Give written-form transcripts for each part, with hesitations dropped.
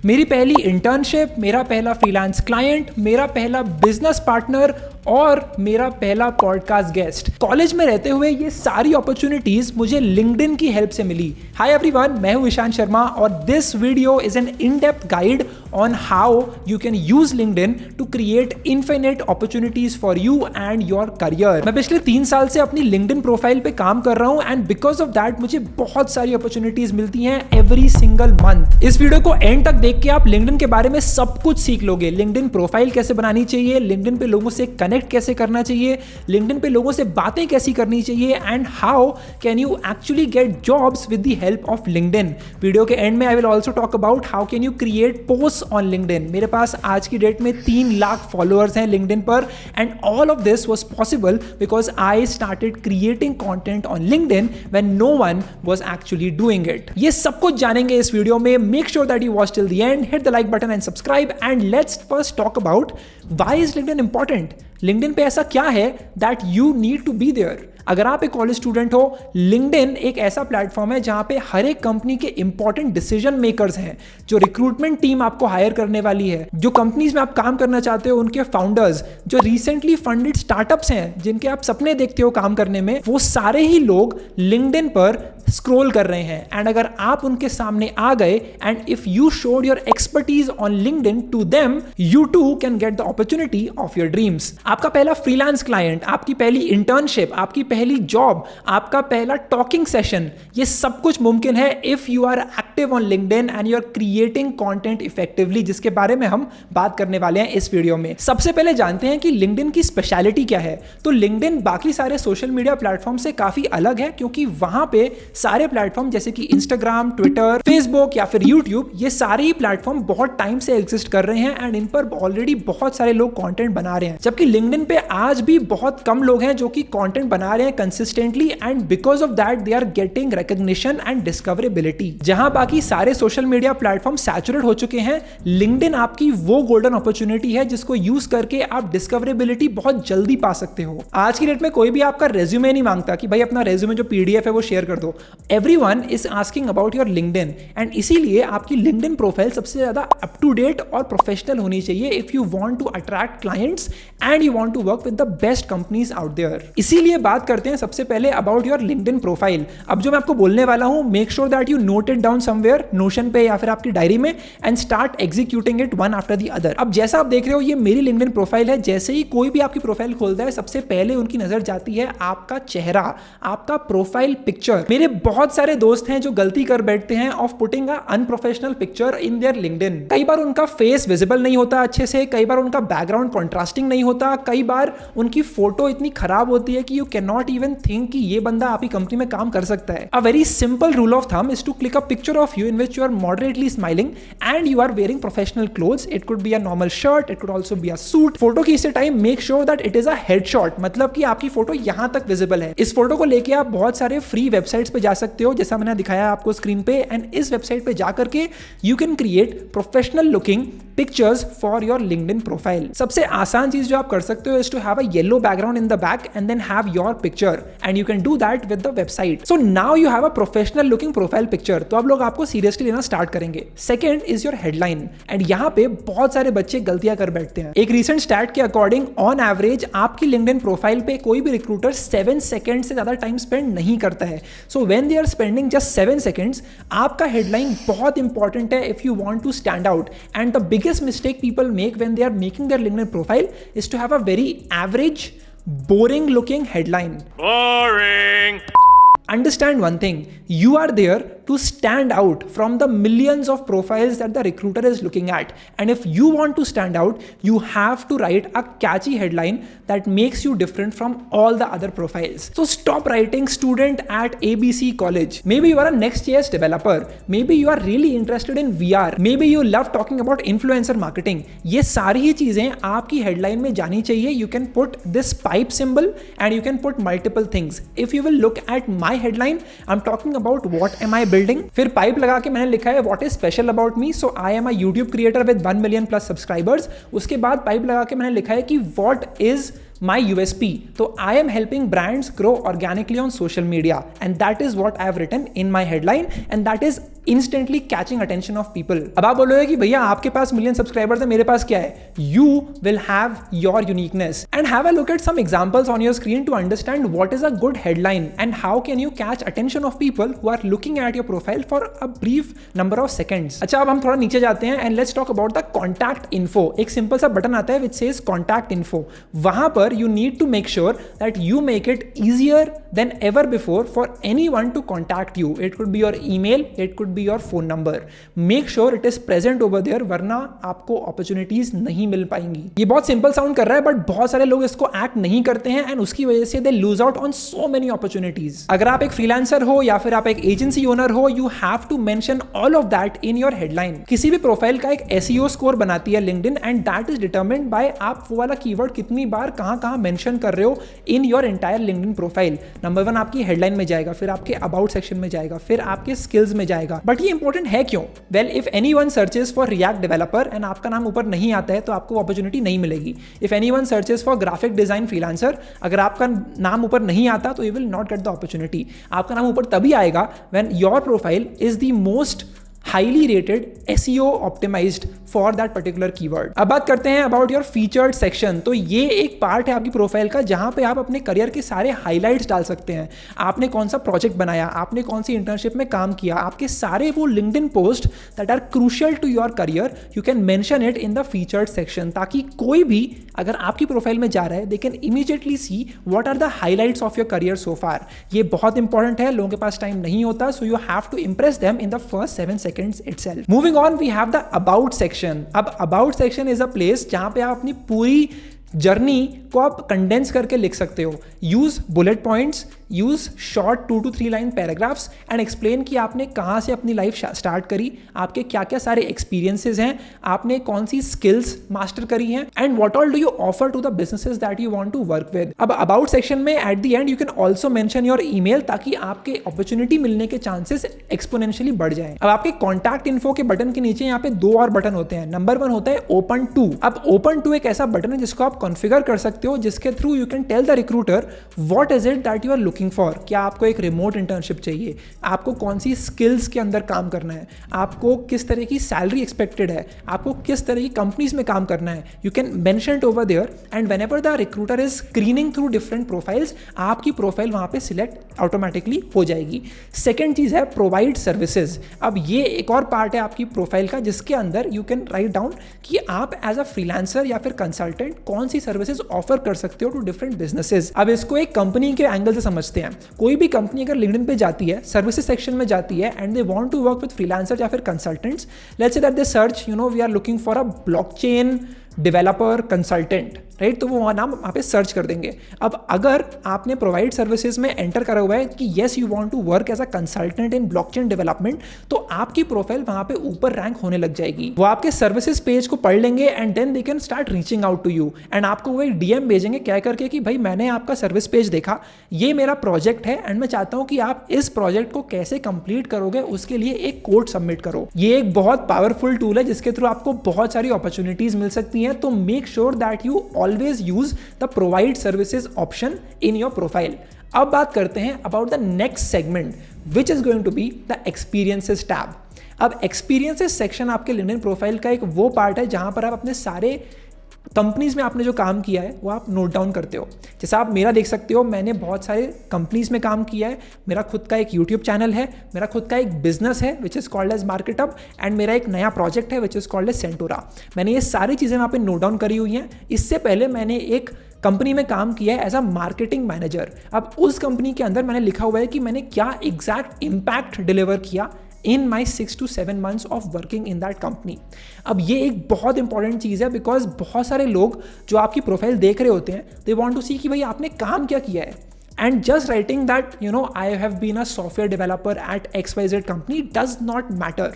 मेरी पहली इंटर्नशिप, मेरा पहला फ्रीलांस क्लाइंट, मेरा पहला बिजनेस पार्टनर और मेरा पहला पॉडकास्ट गेस्ट। कॉलेज में रहते हुए ये सारी अपॉर्चुनिटीज मुझे लिंक्डइन की हेल्प से मिली। हाय एवरीवन, मैं हूं ईशान शर्मा और this video is an in depth guide on how you can use LinkedIn to create infinite opportunities for you and your career. मैं पिछले 3 साल से अपनी लिंक्डइन प्रोफाइल पे काम कर रहा हूं एंड बिकॉज ऑफ दैट मुझे बहुत सारी अपॉर्चुनिटीज मिलती हैं एवरी सिंगल मंथ। इस वीडियो को एंड तक देख के आप लिंक्डइन के बारे में सब कुछ सीख लोगे। लिंक्डइन प्रोफाइल कैसे बनानी चाहिए, लिंक्डइन पे लोगों से कनेक्ट कैसे करना चाहिए, लिंक्डइन पे लोगों से बातें कैसी करनी चाहिए and how can you actually get jobs with the help of LinkedIn. Video के एंड में I will also talk about how can you create post on LinkedIn. मेरे पास आज की डेट में 3 लाख फॉलोअर्स हैं लिंक्डइन पर and all of this was possible because I started creating content on LinkedIn when no one was actually doing it. ये सब कुछ जानेंगे इस वीडियो में। Make sure that you watch till the end, hit the like button and subscribe and let's first talk about why is LinkedIn important? LinkedIn पे ऐसा क्या है that you need to be there? अगर आप एक college student हो, LinkedIn एक ऐसा प्लेटफॉर्म है जहां पे हर एक कंपनी के इंपॉर्टेंट डिसीजन मेकर्स हैं, जो रिक्रूटमेंट टीम आपको हायर करने वाली है, जो कंपनीज में आप काम करना चाहते हो उनके फाउंडर्स, जो रिसेंटली फंडेड स्टार्टअप्स हैं जिनके आप सपने देखते हो काम करने में, वो सारे ही लोग लिंक्डइन पर स्क्रॉल कर रहे हैं। एंड अगर आप उनके सामने आ गए and if you showed your expertise on LinkedIn to them, you too can get the opportunity of your dreams. आपका पहला फ्रीलांस क्लाइंट, आपकी पहली इंटर्नशिप, आपकी पहली जॉब, आपका पहला टॉकिंग सेशन, ये सब कुछ मुमकिन है if you are active on LinkedIn and you are creating content effectively, जिसके बारे में हम बात करने वाले हैं इस वीडियो में। सबसे पहले जानते हैं कि लिंक्डइन की स्पेशलिटी क्या है। तो लिंक्डइन बाकी सारे सोशल मीडिया प्लेटफॉर्म से काफी अलग है क्योंकि वहां पे सारे प्लेटफॉर्म जैसे कि इंस्टाग्राम, ट्विटर, फेसबुक या फिर यूट्यूब, ये सारे ही प्लेटफॉर्म बहुत टाइम से एग्जिस्ट कर रहे हैं एंड इन पर ऑलरेडी बहुत सारे लोग कंटेंट बना रहे हैं। जबकि लिंक्डइन पे आज भी बहुत कम लोग हैं जो कि कंटेंट बना रहे हैं consistently and because of that they are getting recognition and discoverability. जहां बाकी सारे सोशल मीडिया प्लेटफॉर्म सैचुरेट हो चुके हैं, लिंक्डइन आपकी वो गोल्डन अपॉर्चुनिटी है जिसको यूज करके आप डिस्कवरेबिलिटी बहुत जल्दी पा सकते हो। आज की डेट में कोई भी आपका रेज्यूमे नहीं मांगता कि भाई अपना रेज्यूमे जो पीडीएफ है वो शेयर कर दो। Everyone is asking about your LinkedIn and इसीलिए आपकी LinkedIn प्रोफाइल सबसे ज्यादा अप टू डेट और प्रोफेशनल होनी चाहिए if you want to attract clients and you want to work with the best companies out there। इसीलिए बात करते हैं सबसे पहले about your LinkedIn प्रोफाइल। अब जो मैं आपको बोलने वाला हूं, make sure that you note it down somewhere, Notion पे या फिर आपकी डायरी में and start executing it one after the other। अब जैसा आप देख रहे हो ये मेरी LinkedIn प्रोफाइल है। जैसे ही कोई भी आपकी प्रोफाइल खोलता है, सबसे पहले उनकी नजर जाती है आपका चेहरा, आपका प्रोफाइल पिक्चर। मेरे बहुत सारे दोस्त हैं जो गलती कर बैठते हैं of putting a unprofessional picture in their LinkedIn. कई बार उनका फेस विजिबल नहीं होता अच्छे से, कई बार उनका बैकग्राउंड कॉन्ट्रास्टिंग नहीं होता, कई बार उनकी फोटो इतनी खराब होती है कि you can not even think कि ये बंदा आपकी कंपनी में काम कर सकता है। A very simple rule of thumb is to click a picture of you in which you are moderately smiling and you are wearing professional clothes. It could be a normal shirt, it could also be a suit. Photo खींचते time make sure that it is a headshot, मतलब कि आपकी photo यहां तक visible है। इस photo को लेके आप बहुत सारे फ्री वेबसाइट्स पे जा सकते हो जैसा मैंने दिखाया आपको स्क्रीन पे, एंड इस वेबसाइट पे जाकर के you can create professional looking pictures for your LinkedIn profile. सबसे आसान चीज जो आप कर सकते हो is to have a yellow background in the back and then have your picture and you can do that with the website. So now you have a professional looking profile picture. तो अब लोग आपको seriously लेना start करेंगे। Second is your headline, एंड यहाँ पे बहुत सारे बच्चे गलतियां कर बैठते हैं। एक रिसेंट स्टैट के अकॉर्डिंग ऑन एवरेज आपकी लिंक्डइन प्रोफाइल पे कोई भी रिक्रूटर 7 सेकंड से ज्यादा टाइम स्पेंड नहीं करता है। So when they are spending just 7 seconds, आपका हेडलाइन बहुत इंपॉर्टेंट है if you want to stand out. And the biggest mistake people make when they are making their LinkedIn profile is to have a very average boring looking headline. Boring. Understand one thing, you are there to stand out from the millions of profiles that the recruiter is looking at, and if you want to stand out you have to write a catchy headline that makes you different from all the other profiles. So stop writing student at ABC college. Maybe you are a Next.js developer, maybe you are really interested in VR, maybe you love talking about influencer marketing. ये सारी ही चीजें आपकी headline में जानी चाहिए। You can put this pipe symbol and you can put multiple things. If you will look at my headline, I'm talking about what am I building, फिर pipe लगा के मैंने लिखा है what is special about me, so I am a YouTube creator with 1 million plus subscribers। उसके बाद pipe लगा के मैंने लिखा है कि what is my USP, so I am helping brands grow organically on social media, and that is what I have written in my headline, and that is instantly catching attention of people. अब आप बोलोगे कि भैया आपके पास million subscribers है, मेरे पास क्या है? You will have your uniqueness. And have a look at some examples on your screen to understand what is a good headline and how can you catch attention of people who are looking at your profile for a brief number of seconds. अच्छा, अब हम थोड़ा नीचे जाते हैं and let's talk about the contact info. एक simple सा button आता है which says contact info. वहां पर you need to make sure that you make it easier than ever before for anyone to contact you. It could be your email, it could be your phone number. Make sure it is present over there, वरना आपको opportunities नहीं मिल पाएंगी. ये बहुत simple sound कर रहा है, but बहुत सारे लोग इसको एक्ट नहीं करते हैं एंड उसकी वजह से they lose out on so many opportunities. अगर आप एक फ्रीलांसर हो या फिर आप एक एजेंसी ओनर हो, you have to mention all of that in your headline. किसी भी प्रोफाइल का एक SEO स्कोर बनाती है LinkedIn and that is determined by आप वो वाला कीवर्ड कितनी बार कहां मेंशन कर रहे हो in your entire LinkedIn profile. Number 1 आपकी हेडलाइन में जाएगा, फिर आपके अबाउट सेक्शन में जाएगा, फिर आपके स्किल्स में जाएगा. बट ये इंपॉर्टेंट है क्यों? Well, if anyone searches for react developer and आपका नाम ऊपर नहीं आता है तो आपको अपॉर्चुनिटी नहीं मिलेगी. If anyone searches for graphic design freelancer, अगर आपका नाम ऊपर नहीं आता तो you will not gate the opportunity. आपका नाम ऊपर तभी आएगा when your profile is the most highly rated SEO optimized for that particular keyword. अब बात करते हैं about your featured section. तो ये एक पार्ट है आपकी प्रोफाइल का जहां पे आप अपने करियर के सारे हाईलाइट्स डाल सकते हैं. आपने कौन सा प्रोजेक्ट बनाया, आपने कौन सी इंटर्नशिप में काम किया, आपके सारे वो LinkedIn post that are crucial to your career, you can mention it in the featured section, ताकि कोई भी अगर आपकी प्रोफाइल में जा रहा है they can immediately see what are the highlights of your career so far. ये बहुत इंपॉर्टेंट है, लोगों के पास टाइम नहीं होता, so you have to impress them in the first 7 seconds itself. Moving on, we have the about section. अब about section is a place जहां पे आप अपनी पूरी जर्नी को आप कंडेंस करके लिख सकते हो. Use bullet points, use short 2 to 3 line paragraphs and explain कि आपने कहाँ से अपनी लाइफ स्टार्ट करी, आपके क्या क्या सारे एक्सपीरियंसेस हैं, आपने कौन सी स्किल्स मास्टर करी हैं and what all do you offer to the businesses that you want to work with. अब अबाउट सेक्शन में at the end you can also mention your email, ताकि आपके अपॉर्चुनिटी मिलने के चांसेस एक्सपोनेंशियली बढ़ जाएं. अब आपके कॉन्टैक्ट इन्फो के बटन के नीचे यहाँ पे 2 और बटन होते हैं. नंबर 1 होता है ओपन टू. अब ओपन टू एक ऐसा बटन है जिसको आप कॉन्फ़िगर कर सकते हो, जिसके through you can tell the recruiter what is it that you are looking for. क्या आपको एक रिमोट इंटर्नशिप चाहिए, आपको कौन सी स्किल्स के अंदर काम करना है, आपको किस तरह की सैलरी एक्सपेक्टेड है, आपको किस तरह की कंपनीज में काम करना है. You can mention it over there and whenever the recruiter is screening through different profiles, आपकी प्रोफाइल वहां पे सिलेक्ट ऑटोमेटिकली हो जाएगी. सेकेंड चीज है प्रोवाइड सर्विसेज. अब ये एक और पार्ट है आपकी प्रोफाइल का जिसके अंदर यू कैन राइट डाउन कि आप एज अ फ्रीलांसर या फिर कंसल्टेंट कौन सी सर्विसेज ऑफर कर सकते हो टू डिफरेंट बिजनेसेस. अब इसको एक कंपनी के एंगल से समझते हैं. कोई भी कंपनी अगर लिंक्डइन पे जाती है, सर्विसेज सेक्शन में जाती है and they want to work with freelancer या फिर consultants, let's say that they search we are looking for a blockchain developer consultant, right, तो वो नाम वहाँ पे सर्च कर देंगे. अब अगर आपने प्रोवाइड सर्विसेज में एंटर करा हुआ है कि yes you want to work as a consultant in blockchain development, तो आपकी प्रोफाइल वहाँ पे ऊपर रैंक होने लग जाएगी. वो आपके सर्विसेज पेज को पढ़ लेंगे and then they can start reaching out to you and आपको वो एक डीएम भेजेंगे क्या करके कि भाई मैंने आपका सर्विस पेज देखा, ये मेरा प्रोजेक्ट है एंड मैं चाहता हूँ कि आप इस प्रोजेक्ट को कैसे कंप्लीट करोगे उसके लिए एक कोड सबमिट करो. ये एक बहुत पावरफुल टूल है जिसके थ्रू आपको बहुत सारी अपॉर्चुनिटीज मिल सकती हैं. तो make sure that you always use the provide services option in your profile. अब बात करते हैं about the next segment which is going to be the experiences tab. अब experiences section आपके LinkedIn प्रोफाइल का एक वो पार्ट है जहां पर आप अपने सारे कंपनीज में आपने जो काम किया है वो आप नोट डाउन करते हो. जैसे आप मेरा देख सकते हो, मैंने बहुत सारे कंपनीज में काम किया है, मेरा खुद का एक यूट्यूब चैनल है, मेरा खुद का एक बिजनेस है which is called as Marketup and मेरा एक नया प्रोजेक्ट है which is called as Centora. मैंने ये सारी चीज़ें वहाँ पे नोट डाउन करी हुई हैं. इससे पहले मैंने एक कंपनी में काम किया है एज अ मार्केटिंग मैनेजर. अब उस कंपनी के अंदर मैंने लिखा हुआ है कि मैंने क्या एग्जैक्ट इम्पैक्ट डिलीवर किया in my 6 to 7 months of working in that company. अब ये एक बहुत इंपॉर्टेंट चीज़ है बिकॉज बहुत सारे लोग जो आपकी प्रोफाइल देख रहे होते हैं दे वांट टू सी कि भाई आपने काम क्या किया है. And just writing that, I have been a software developer at XYZ company does not matter.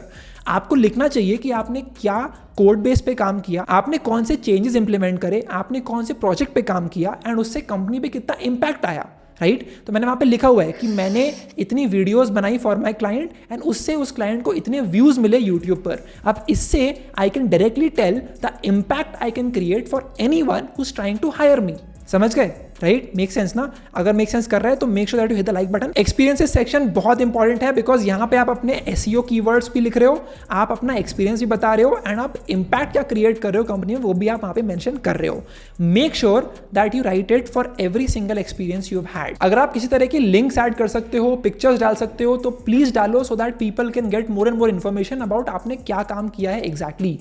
आपको लिखना चाहिए कि आपने क्या कोड बेस पे काम किया, आपने कौन से चेंजेस इंप्लीमेंट करे, आपने कौन से प्रोजेक्ट पे काम किया एंड उससे कंपनी पे कितना इम्पैक्ट आया. राइट, तो मैंने वहाँ पे लिखा हुआ है कि मैंने इतनी वीडियोस बनाई फॉर माय क्लाइंट एंड उससे उस क्लाइंट को इतने व्यूज मिले यूट्यूब पर. अब इससे I can directly tell the impact I can create for anyone who is trying to hire me. समझ गए? राइट, मेक सेंस ना? अगर मेक सेंस कर रहा है तो make sure that you hit the like button. Experiences section बहुत important है बिकॉज यहाँ पे आप अपने एसईओ कीवर्ड्स भी लिख रहे हो, आप अपना एक्सपीरियंस भी बता रहे हो एंड आप इंपैक्ट क्या क्रिएट कर रहे हो कंपनी में वो भी आप वहाँ पे मेंशन कर रहे हो। Make sure that you right it for every single experience you have had. अगर आप किसी तरह की लिंक्स ऐड कर सकते हो, पिक्चर्स डाल सकते हो तो प्लीज डालो so that people can get more and more information about आपने क्या काम किया है एग्जैक्टली।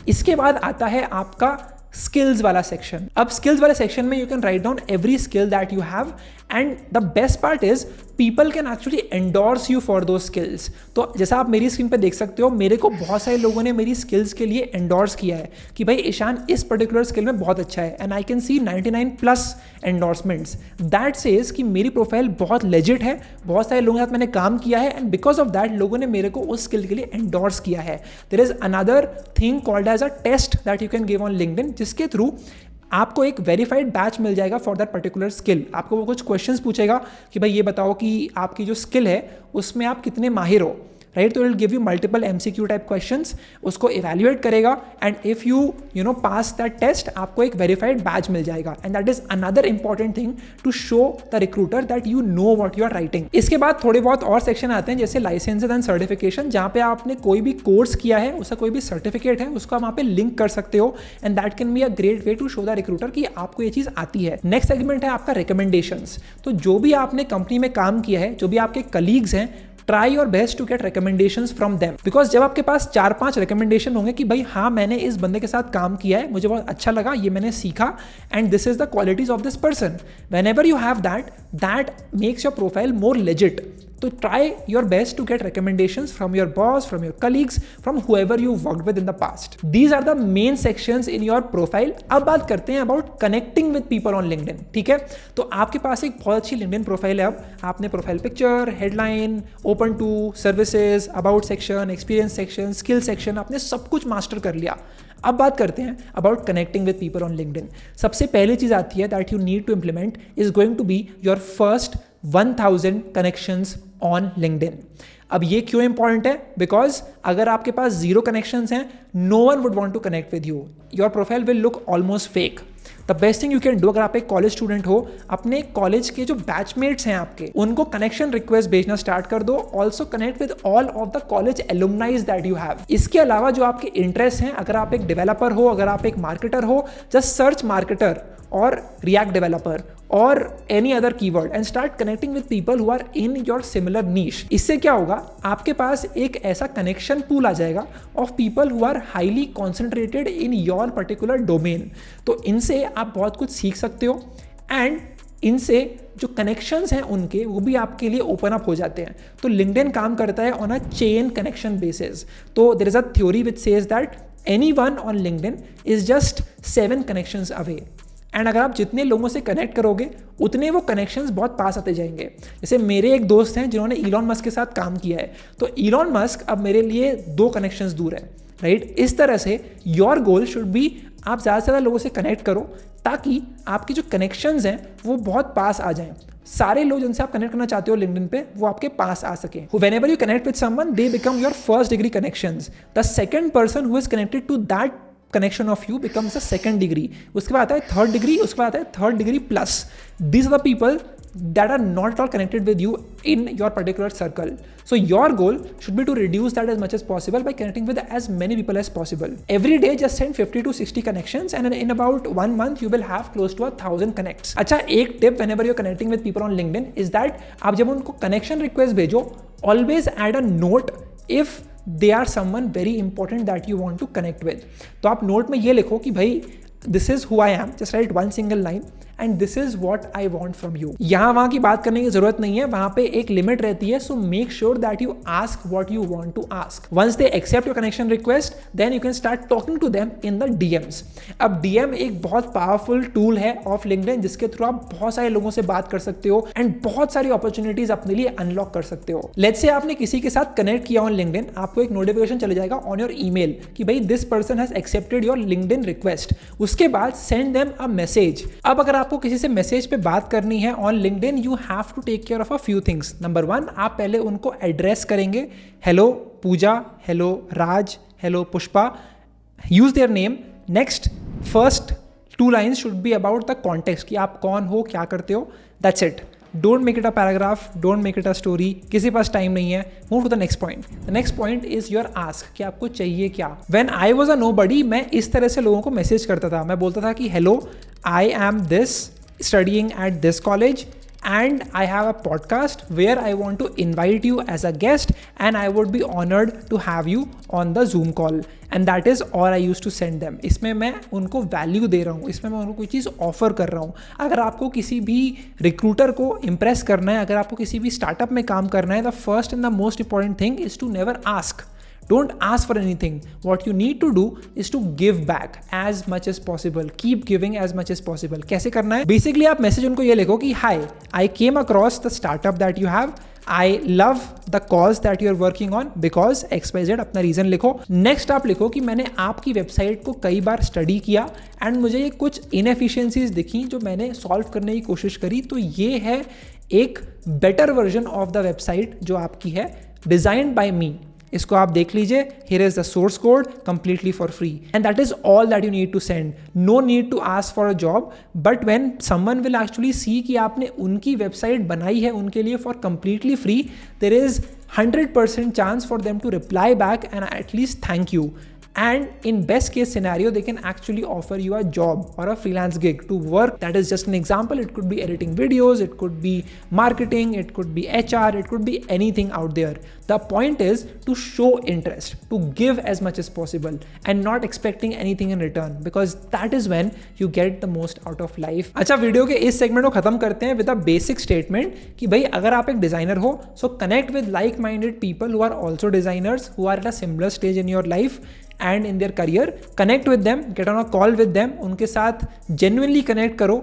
इसके बाद आता है आपका स्किल्स वाला सेक्शन। अब स्किल्स वाले सेक्शन में you can write down every skill that you have and the best part is people can actually endorse you for दो स्किल्स। तो जैसा आप मेरी स्क्रीन पे देख सकते हो, मेरे को बहुत सारे लोगों ने मेरी स्किल्स के लिए एंडोर्स किया है कि भाई ईशान इस पर्टिकुलर स्किल में बहुत अच्छा है and I can see 99+ endorsements. That says कि मेरी प्रोफाइल बहुत लेजिट है, बहुत सारे लोगों के साथ मैंने काम किया है एंड बिकॉज ऑफ दैट लोगों ने मेरे को उस स्किल के लिए एंडोर्स किया है। There is another thing called as a test that you can give on LinkedIn, जिसके थ्रू आपको एक वेरीफाइड बैच मिल जाएगा फॉर दैट पर्टिकुलर स्किल। आपको वो कुछ क्वेश्चंस पूछेगा कि भाई ये बताओ कि आपकी जो स्किल है उसमें आप कितने माहिर हो, राइट? तो it will give you multiple MCQ type questions, उसको इवैल्यूएट करेगा and if you know pass that test आपको एक वेरीफाइड बैच मिल जाएगा and that is another important thing to show the recruiter that you know what you are writing. इसके बाद थोड़े बहुत और सेक्शन आते हैं जैसे लाइसेंसेज एंड सर्टिफिकेशन, जहाँ पे आपने कोई भी कोर्स किया है, उसका कोई भी सर्टिफिकेट है, उसको आप वहाँ पे लिंक कर सकते हो and that can be a great way to show the recruiter कि आपको ये चीज़ आती है। नेक्स्ट सेगमेंट है आपका रिकमेंडेशंस। तो जो भी आपने कंपनी में काम किया है, जो भी आपके कलीग्स हैं, try your best to get recommendations from them because जब आपके पास 4-5 रिकमेंडेशन होंगे कि भाई हाँ मैंने इस बंदे के साथ काम किया है, मुझे बहुत अच्छा लगा, ये मैंने सीखा and this is the qualities of this person, when ever you have that makes your profile more legit. तो try your best to get recommendations from your boss, from your colleagues, from whoever you worked with in the past. These are the main sections in your profile. अब बात करते हैं about connecting with people on LinkedIn, ठीक है? तो आपके पास एक बहुत अच्छी LinkedIn प्रोफाइल है। अब आपने profile picture, headline, open to, services, about section, experience section, skill section, आपने सब कुछ मास्टर कर लिया। अब बात करते हैं about connecting with people on LinkedIn. सबसे पहली चीज आती है that you need to implement is going to be your first 1000 connections on LinkedIn. अब ये क्यों इंपॉर्टेंट है? बिकॉज अगर आपके पास 0 कनेक्शंस हैं, no one would want to connect with you, your profile will look almost fake. The best thing you can do, अगर आप एक कॉलेज स्टूडेंट हो, अपने कॉलेज के जो बैचमेट्स हैं आपके, उनको कनेक्शन रिक्वेस्ट भेजना स्टार्ट कर दो। Also connect with all of the college एलुमनाइज that you have. इसके अलावा जो आपके इंटरेस्ट हैं, अगर आप एक डेवलपर हो, अगर आप एक मार्केटर हो, जस्ट सर्च मार्केटर और रिएक्ट डेवलपर और any other keyword and start connecting with people who are in your similar niche. इससे क्या होगा, आपके पास एक ऐसा कनेक्शन पूल आ जाएगा of people who are highly concentrated in your particular domain. तो इनसे आप बहुत कुछ सीख सकते हो एंड इनसे जो कनेक्शंस हैं उनके वो भी आपके लिए ओपन अप हो जाते हैं। तो लिंक्डइन काम करता है on a chain connection basis. तो there is a theory which says that anyone on LinkedIn is just 7 connections away and अगर आप जितने लोगों से कनेक्ट करोगे उतने वो कनेक्शंस बहुत पास आते जाएंगे। जैसे मेरे एक दोस्त हैं जिन्होंने इलॉन मस्क के साथ काम किया है, तो इलॉन मस्क अब मेरे लिए 2 कनेक्शंस दूर है, राइट? इस तरह से योर गोल शुड बी आप ज़्यादा से ज़्यादा लोगों से कनेक्ट करो ताकि आपकी जो कनेक्शंस हैं वो बहुत पास आ जाएं। सारे लोग जिनसे आप कनेक्ट करना चाहते हो लिंक्डइन पे वो आपके पास आ सके। Whenever you connect with someone, they become your first degree connections. The second person who is connected to that connection of you becomes a second degree. उसके बाद आता है third degree, उसके बाद आता है third degree plus. These are the people that are not at all connected with you in your particular circle. So your goal should be to reduce that as much as possible by connecting with as many people as possible. Every day just send 50 to 60 connections and in about 1 month you will have close to 1000 connects. अच्छा, एक tip whenever you're connecting with people on LinkedIn is that आप जब उनको connection request भेजो, always add a note if they are someone very important that you want to connect with. तो आप note में ये लिखो कि भाई this is who I am, just write one single line and this is what I want from you. यहाँ वहाँ की बात करने की जरूरत नहीं है, वहाँ पे एक लिमिट रहती है, so make sure that you ask what you want to ask. Once they accept your connection request, then you can start talking to them in the DMs. अब DM एक बहुत पावरफुल टूल है of LinkedIn जिसके through आप बहुत सारे लोगों से बात कर सकते हो एंड बहुत सारी अपॉर्चुनिटीज अपने लिए अनलॉक कर सकते हो। लेट्स से आपने किसी के साथ कनेक्ट किया ऑन लिंक्डइन, आपको एक नोटिफिकेशन चले जाएगा ऑन योर ईमेल कि भाई this person has accepted your LinkedIn request. उसके बाद सेंड देम अ मैसेज। अब अगर आपको किसी से मैसेज पे बात करनी है on LinkedIn, you have to take care of a few things. Number 1, आप पहले उनको एड्रेस करेंगे, hello Pooja, hello Raj, hello Pushpa, use their name. Next, first 2 lines should be about the context कि आप कौन हो, क्या करते हो, that's it. Don't make it a paragraph, don't make it a story. किसी पास टाइम नहीं है. Move to the next point. The next point is your ask कि आपको चाहिए क्या. When I was a nobody, मैं इस तरह से लोगों को मैसेज करता था. मैं बोलता था कि hello, I am this, studying at this college. And I have a podcast where I want to invite you as a guest and I would be honored to have you on the Zoom call. And that is all I used to send them. इसमें मैं उनको value दे रहा हूँ, इसमें मैं उनको कोई चीज़ offer कर रहा हूँ. अगर आपको किसी भी रिक्रूटर को इम्प्रेस करना है, अगर आपको किसी भी स्टार्टअप में काम करना है, the first and the most important thing is to never ask. Don't ask for anything. What you need to do is to give back as much as possible. Keep giving as much as possible. कैसे करना है? Basically आप message उनको ये लिखो कि Hi, I came across the startup that you have. I love the cause that you're working on because XYZ. अपना reason लिखो. नेक्स्ट आप लिखो कि मैंने आपकी वेबसाइट को कई बार स्टडी किया एंड मुझे ये कुछ इनएफिशिएंसीज दिखी जो मैंने सॉल्व करने की कोशिश करी. तो ये है एक better version of the website जो आपकी है, डिजाइन्ड बाय मी. इसको आप देख लीजिए. Here is the source code completely for free and that is all that you need to send. No need to ask for a job, but when someone will actually see कि आपने उनकी website बनाई है उनके लिए for completely free, there is 100% chance for them to reply back and at least thank you. And in best case scenario, they can actually offer you a job or a freelance gig to work. That is just an example. It could be editing videos, it could be marketing, it could be HR, it could be anything out there. The point is to show interest, to give as much as possible and not expecting anything in return, because that is when you get the most out of life. अच्छा, video के इस segment को खत्म करते हैं with a basic statement कि भाई अगर आप एक डिजाइनर हो, so connect with like-minded people who are also designers, who are at a similar stage in your life and in their career. Connect with them, get on a call with them, उनके साथ genuinely connect करो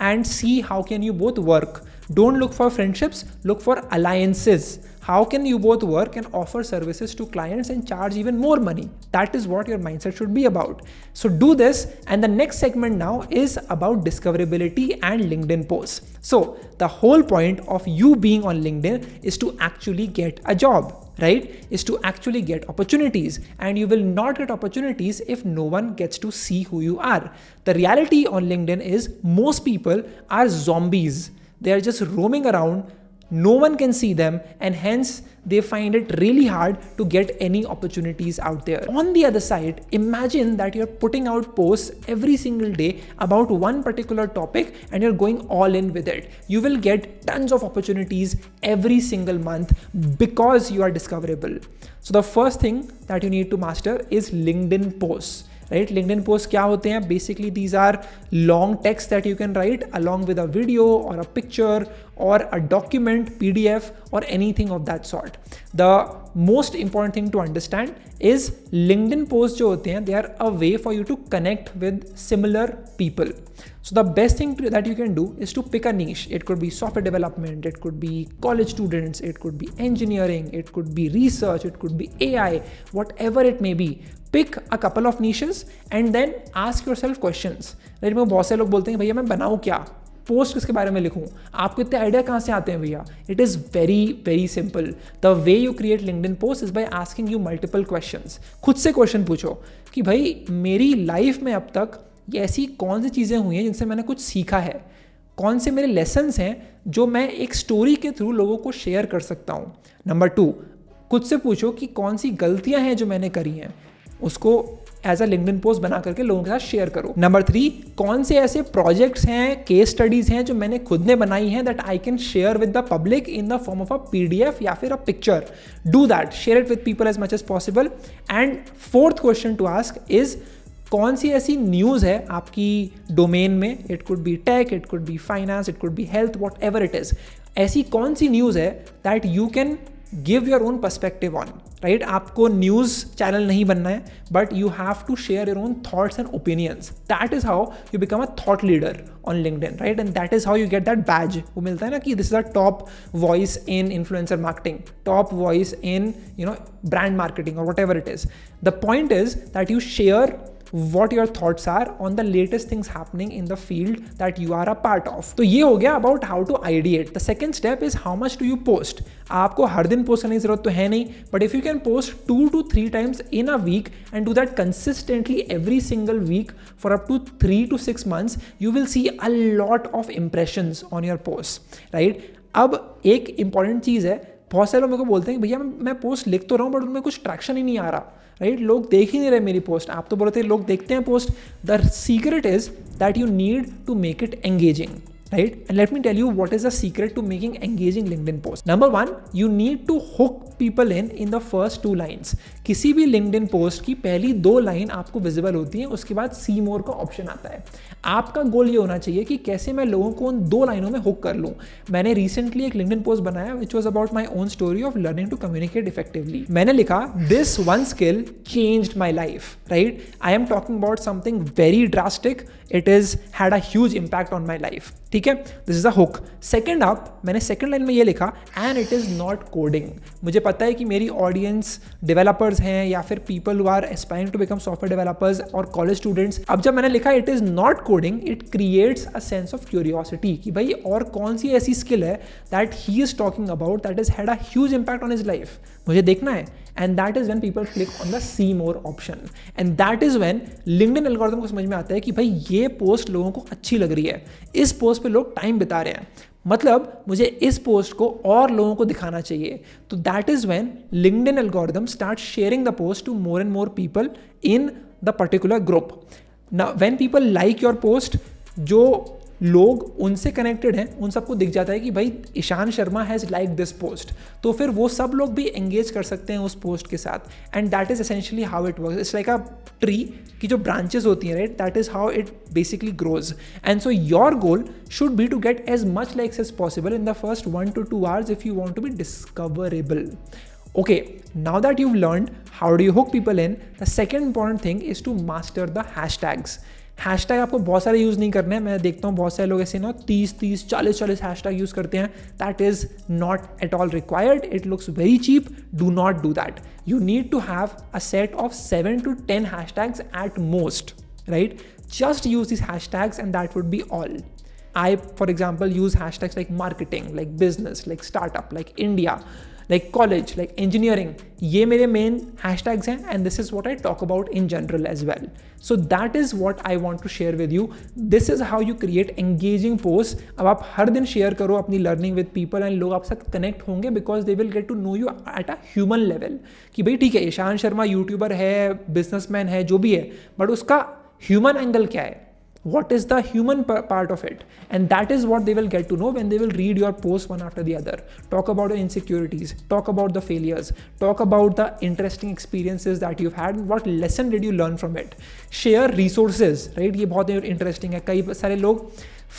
and see how can you both work. Don't look for friendships, look for alliances. How can you both work and offer services to clients and charge even more money? That is what your mindset should be about. So do this, and the next segment now is about discoverability and LinkedIn posts. So the whole point of you being on LinkedIn is to actually get a job, right? Is to actually get opportunities, and you will not get opportunities if no one gets to see who you are. The reality on LinkedIn is most people are zombies. They are just roaming around. No one can see them, and hence they find it really hard to get any opportunities out there. On the other side, imagine that you're putting out posts every single day about one particular topic and you're going all in with it. You will get tons of opportunities every single month because you are discoverable. So the first thing that you need to master is LinkedIn posts. Right? LinkedIn posts क्या होते हैं? Basically, these are long text that you can write along with a video or a picture or a document, PDF or anything of that sort. The most important thing to understand is LinkedIn posts जो होते हैं, they are a way for you to connect with similar people. So the best thing that you can do is to pick a niche. It could be software development, it could be college students, it could be engineering, it could be research, it could be AI, whatever it may be. Pick a couple of niches and then ask yourself questions. Right? मेरे बहुत से लोग बोलते हैं भैया मैं बनाऊँ क्या, पोस्ट किसके बारे में लिखूँ, आपको इतने आइडिया कहाँ से आते हैं भैया? It is very simple. The way you create LinkedIn post is by asking you multiple questions. खुद से क्वेश्चन पूछो कि भाई मेरी लाइफ में अब तक ये ऐसी कौन सी चीज़ें हुई हैं जिनसे मैंने कुछ सीखा है, कौन से मेरे लेसन्स हैं जो मैं एक स्टोरी के थ्रू लोगों को शेयर कर सकता हूँ. नंबर 2, खुद से पूछो कि कौन सी गलतियाँ हैं जो मैंने करी हैं, उसको एज अ लिंक्डइन पोस्ट बना करके लोगों के साथ शेयर करो. नंबर 3, कौन से ऐसे प्रोजेक्ट्स हैं, केस स्टडीज हैं जो मैंने खुद ने बनाई हैं that I can share with the public in the form of a PDF या फिर a picture. Do that, share it with people as much as possible. And 4th question to ask is कौन सी ऐसी news है आपकी domain में, it could be tech, it could be finance, it could be health, whatever it is, ऐसी कौन सी news है that you can give your own perspective on. Right? आपको न्यूज़ चैनल नहीं बनना है, but you have to share your own thoughts and opinions. That is how you become a thought leader on LinkedIn. Right? And that is how you get that badge. वो मिलता है ना कि this is a top voice in influencer marketing, top voice in brand marketing और whatever it is. The point is that you share what your thoughts are on the latest things happening in the field that you are a part of. तो ये हो गया about how to ideate. The second step is how much do you post. आपको हर दिन post करने की जरूरत तो है नहीं, but if you can post 2 to 3 times in a week and do that consistently every single week for up to 3 to 6 months, you will see a lot of impressions on your posts, right? अब एक important चीज़ है, बहुत सारे लोग मेरे को बोलते हैं कि भैया मैं पोस्ट लिख तो रहा हूँ बट उनमें कुछ ट्रैक्शन ही नहीं आ रहा, राइट? लोग देख ही नहीं रहे मेरी पोस्ट. आप तो बोलते हैं लोग देखते हैं post. The secret is that you need to make it engaging, right? And let me tell you what is the secret to making engaging LinkedIn post. Number one, you need to hook people in the first 2 lines. किसी भी LinkedIn post की पहली 2 line आपको visible होती है, उसके बाद see more का ऑप्शन आता है. आपका गोल ये होना चाहिए कि कैसे मैं लोगों को उन 2 लाइनों में हुक कर लूँ. मैंने रिसेंटली एक LinkedIn पोस्ट बनाया which was about my own story of learning to communicate effectively. मैंने लिखा this one skill changed my life, right? I am talking about something very drastic. It is had a huge impact on my life. ठीक है, this is a hook. Second up, मैंने second line में ये लिखा and it is not coding. मुझे पता है कि मेरी ऑडियंस डेवलपर्स हैं या फिर people who are aspiring to become software developers और कॉलेज स्टूडेंट्स. अब जब मैंने लिखा it is not coding, it creates a sense of curiosity कि भाई और कौन सी ऐसी स्किल है that he is talking about that is had a huge impact on his life, मुझे देखना है. And that is when people click on the see more option. And that is when LinkedIn algorithm को समझ में आता है कि भाई ये पोस्ट लोगों को अच्छी लग रही है, इस पोस्ट पे लोग टाइम बिता रहे हैं, मतलब मुझे इस पोस्ट को और लोगों को दिखाना चाहिए. तो that is when LinkedIn algorithm starts sharing the post to more and more people in the particular group. Now when people like your post, जो लोग उनसे कनेक्टेड हैं उन सबको दिख जाता है कि भाई Ishan Sharma has like this post, तो फिर वो सब लोग भी एंगेज कर सकते हैं उस पोस्ट के साथ. And that is essentially how it works. It's like a tree की जो ब्रांचेस होती हैं, right? That is how it basically grows. And so your goal should be to get as much likes as possible in the first 1 to 2 hours if you want to be discoverable. Okay, now that you've learned how do you hook people in, the second important thing is to master the hashtags. Hashtag आपको बहुत सारे use नहीं करने हैं. मैं देखता हूँ बहुत सारे लोग ऐसे ना 30 40 हैशटैग यूज़ करते हैं. That is not at all required. It looks very cheap. Do not do that. You need to have a set of 7 to 10 hashtags at most, right? Just use these hashtags and that would be all. I, for example, use hashtags like marketing, like business, like startup, like India, like college, like engineering. ये मेरे main hashtags हैं and this is what I talk about in general as well. So that is what I want to share with you. This is how you create engaging posts. अब आप हर दिन share करो अपनी learning with people and लोग आपके साथ connect होंगे because they will get to know you at a human level. कि भाई ठीक है, ईशान शर्मा यूट्यूबर है, businessman है, जो भी है, but उसका human angle क्या है? What is the human part of it? And that is what they will get to know when they will read your posts one after the other. Talk about your insecurities, talk about the failures, talk about the interesting experiences that you've had, what lesson did you learn from it. Share resources, right? ये बहुत interesting है. कई सारे लोग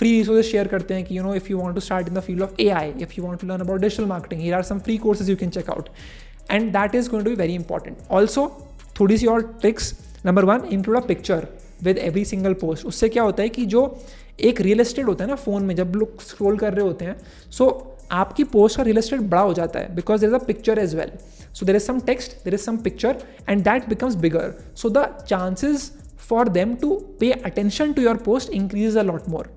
free resources share करते हैं कि you know if you want to start in the field of AI, if you want to learn about digital marketing, here are some free courses you can check out. And that is going to be very important. Also, थोड़ी सी और tricks. Number 1, include a picture with every single post. उससे क्या होता है कि जो एक real estate होता है ना फ़ोन में, जब लोग स्क्रॉल कर रहे होते हैं, सो आपकी पोस्ट का रियल एस्टेट बड़ा हो जाता है because there is a picture as well. So there is some text, there is some picture and that becomes bigger. So the chances for them to pay attention to your post increase a lot more.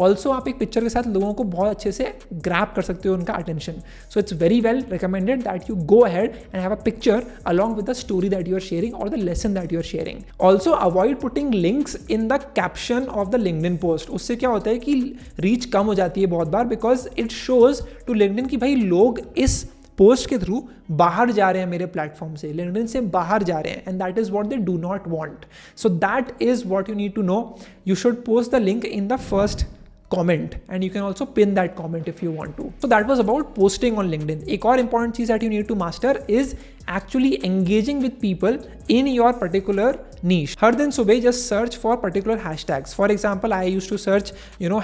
Also आप एक picture के साथ लोगों को बहुत अच्छे से grab कर सकते हो उनका attention. So it's very well recommended that you go ahead and have a picture along with the story that you are sharing और the lesson that you are sharing. Also avoid putting links in the caption of the LinkedIn post. उससे क्या होता है कि reach कम हो जाती है बहुत बार because it shows to LinkedIn कि भाई लोग इस पोस्ट के थ्रू बाहर जा रहे हैं, मेरे प्लेटफॉर्म से, लिंक्डइन से बाहर जा रहे हैं, and that is what they do not want. So that is what you need to know. You should post the link in the first comment and you can also pin that comment if you want to. So that was about posting on LinkedIn. एक और important चीज that you need to master is actually engaging with people in your particular niche. हर दिन सुबह just search for particular hashtags. For example, I used to search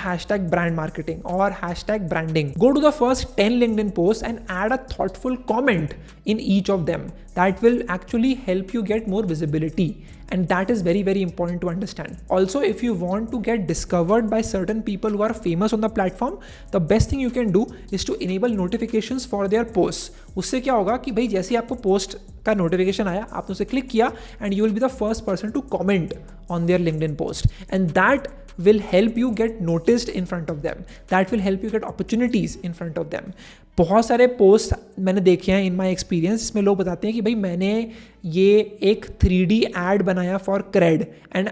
hashtag brand marketing or hashtag branding. Go to the first 10 LinkedIn posts and add a thoughtful comment in each of them. That will actually help you get more visibility. And that is very, very important to understand. Also, if you want to get discovered by certain people who are famous on the platform, the best thing you can do is to enable notifications for their posts. उससे क्या होगा कि भाई जैसे ही आपको post का notification आया, आपने उसे क्लिक किया and you will be the first person to comment on their LinkedIn post, and that will help you get noticed in front of them. That will help you get opportunities in front of them. बहुत सारे post मैंने देखे हैं इन my experience, इसमें लोग बताते हैं कि भाई मैंने ये एक 3D एड बनाया for CRED and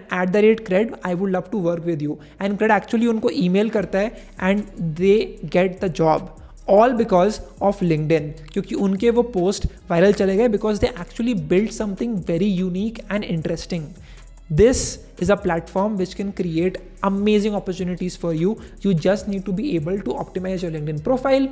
@cred I would love to work with you, and CRED actually उनको ईमेल करता है and they get the job, all because of LinkedIn, क्योंकि उनके वो पोस्ट वायरल चले गए because they actually build something very unique and interesting. This is a platform which can create amazing opportunities for you. You just need to be able to optimize your LinkedIn profile,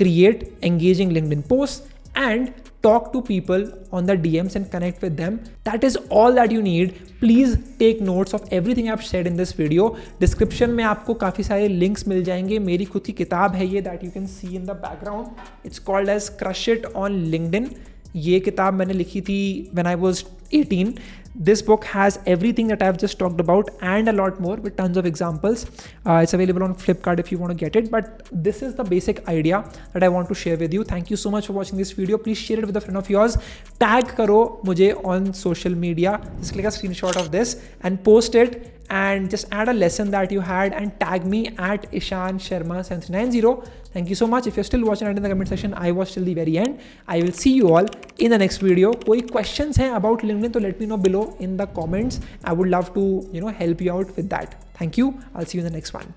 create engaging LinkedIn posts, and talk to people on the DMs and connect with them. That is all that you need. Please take notes of everything I've said in this video. Description में आपको काफ़ी सारे links मिल जाएंगे. मेरी खुद की किताब है ये, that you can see in the background. It's called as Crush It on LinkedIn. ये किताब मैंने लिखी थी when I was 18. This book has everything that I've just talked about and a lot more with tons of examples. It's available on Flipkart if you want to get it, but this is the basic idea that I want to share with you. Thank you so much for watching this video. Please share it with a friend of yours. Tag karo mujhe on social media. Just click a screenshot of this and post it, and just add a lesson that you had and tag me at Ishan Sharma 7390. Thank you so much. If you're still watching it in the comment section, I watched till the very end. I will see you all in the next video. कोई questions हैं about LinkedIn तो let me know below in the comments. I would love to help you out with that. Thank you. I'll see you in the next one.